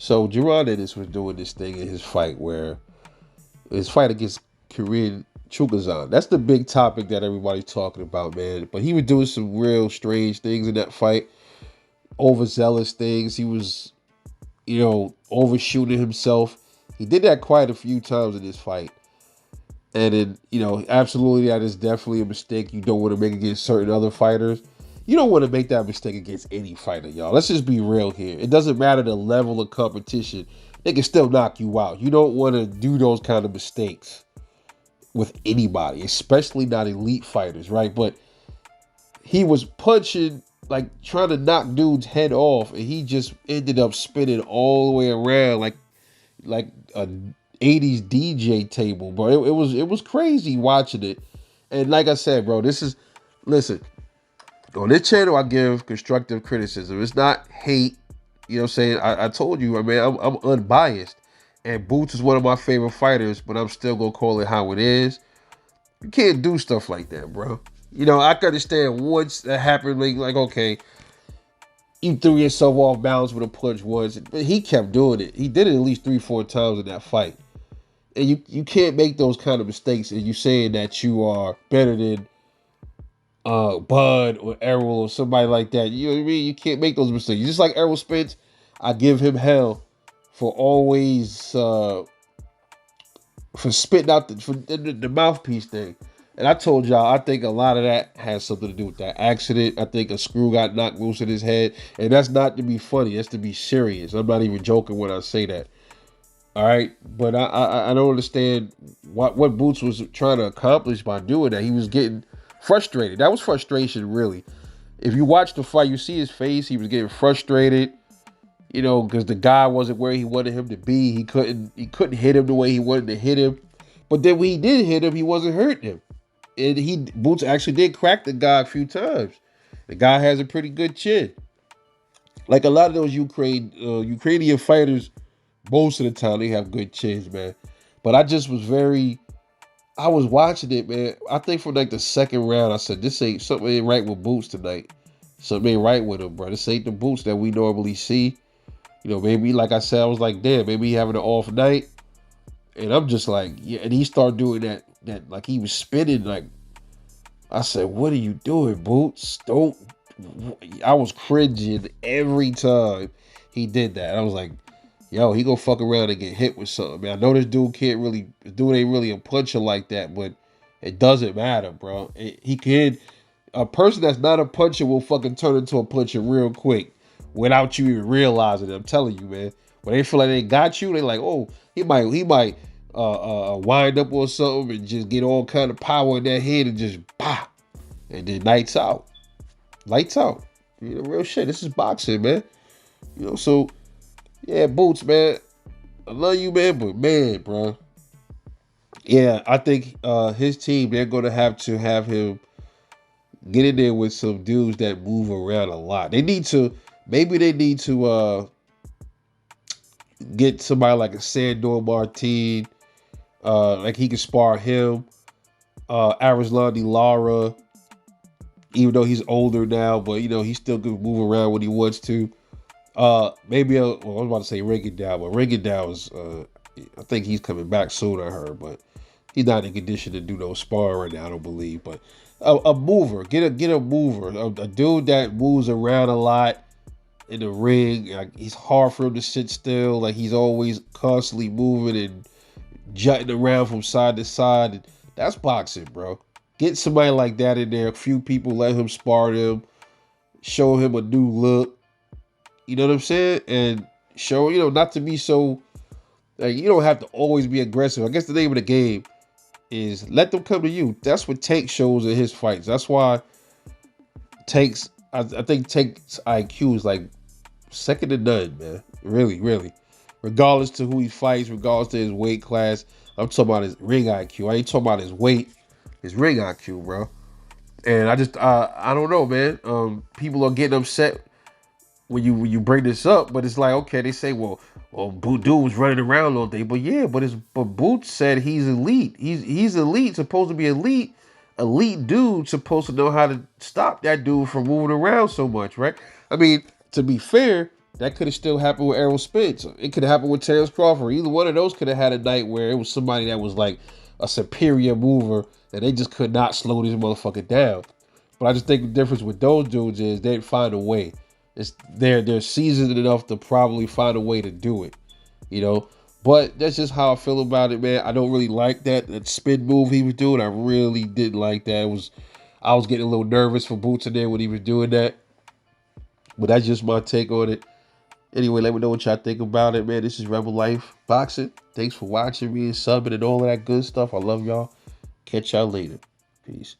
So Jaron Ennis was doing this thing in his fight against Korean chukhadzian. That's the big topic that everybody's talking about, man. But he was doing some real strange things in that fight, overzealous things. He was, overshooting himself. He did that quite a few times in this fight. And then, absolutely that is definitely a mistake you don't want to make against certain other fighters. You don't want to make that mistake against any fighter, y'all. Let's just be real here. It doesn't matter the level of competition. They can still knock you out. You don't want to do those kind of mistakes with anybody, especially not elite fighters, right? But he was punching, like trying to knock dude's head off, and he just ended up spinning all the way around like a 80's DJ table, bro. It was crazy watching it. And like I said, bro, listen, on this channel I give constructive criticism. It's not hate. You know what I'm saying? I told you, I'm unbiased. And Boots is one of my favorite fighters, but I'm still gonna call it how it is. You can't do stuff like that, bro. I can understand once that happened, like okay, you threw yourself off balance with a punch once, but he kept doing it. He did it at least 3-4 times in that fight. And you can't make those kind of mistakes and you saying that you are better than Bud or Errol or somebody like that. You know what I mean? You can't make those mistakes. Just like Errol Spence, I give him hell for always for spitting out the mouthpiece thing. And I told y'all, I think a lot of that has something to do with that accident. I think a screw got knocked loose in his head. And that's not to be funny. That's to be serious. I'm not even joking when I say that. All right. But I don't understand what Boots was trying to accomplish by doing that. He was getting frustrated. That was frustration, really. If you watch the fight, you see his face. He was getting frustrated, because the guy wasn't where he wanted him to be. He couldn't hit him the way he wanted to hit him. But then when he did hit him, he wasn't hurting him. And Boots actually did crack the guy a few times. The guy has a pretty good chin. Like a lot of those Ukrainian fighters, most of the time they have good chins, man. But I was watching it, man. I think from like the second round, I said, something ain't right with Boots tonight. Something ain't right with him, bro. This ain't the Boots that we normally see. Maybe like I said, I was like, damn, maybe he having an off night. And I'm just like, yeah. And he started doing that like he was spinning. Like I said, what are you doing, Boots? Don't. I was cringing every time he did that. I was like, yo, he gonna fuck around and get hit with something. Man, I know this dude ain't really a puncher like that, but it doesn't matter, bro. A person that's not a puncher will fucking turn into a puncher real quick without you even realizing it. I'm telling you, man. When they feel like they got you, they like, oh, he might wind up or something and just get all kind of power in that head and just bah, and then lights out. Real shit. This is boxing, man. So yeah, Boots, man. I love you, man, but man, bro. Yeah, I think his team, they're gonna have to have him get in there with some dudes that move around a lot. Maybe they need to get somebody like a Sandor Martin, like he can spar him. Arizlandi Lara, even though he's older now, but he still can move around when he wants to. Maybe I was about to say Rigondeaux, but Rigondeaux is I think he's coming back soon, I heard, but he's not in condition to do no sparring right now, I don't believe. But a mover, get a mover, a dude that moves around a lot in the ring. Like, he's hard for him to sit still. Like, he's always constantly moving and jutting around from side to side. And that's boxing, bro. Get somebody like that in there. A few people, let him spar them, show him a new look. You know what I'm saying? And show, not to be so, like, you don't have to always be aggressive. I guess the name of the game is let them come to you. That's what Tank shows in his fights. That's why I think Tank's IQ is like second to none, man. Really, really. Regardless to who he fights, regardless to his weight class. I'm talking about his ring IQ. I ain't talking about his weight, his ring IQ, bro. And I don't know, man. People are getting upset when you bring this up, but it's like, okay, they say, well, dude was running around all day, but yeah, but Boots said he's elite. He's elite, supposed to be elite dude, supposed to know how to stop that dude from moving around so much, right? I mean, to be fair, That could have still happened with Errol Spence. It could have happened with Terrence Crawford. Either one of those could have had a night where it was somebody that was like a superior mover that they just could not slow this motherfucker down. But I just think the difference with those dudes is they'd find a way. They're seasoned enough to probably find a way to do it, you know. But that's just how I feel about it, man. I don't really like that spin move he was doing. I really didn't like that. I was getting a little nervous for Boots in there when he was doing that. But that's just my take on it. Anyway, let me know what y'all think about it, man. This is Rebel Life Boxing. Thanks for watching me and subbing and all of that good stuff. I love y'all. Catch y'all later. Peace.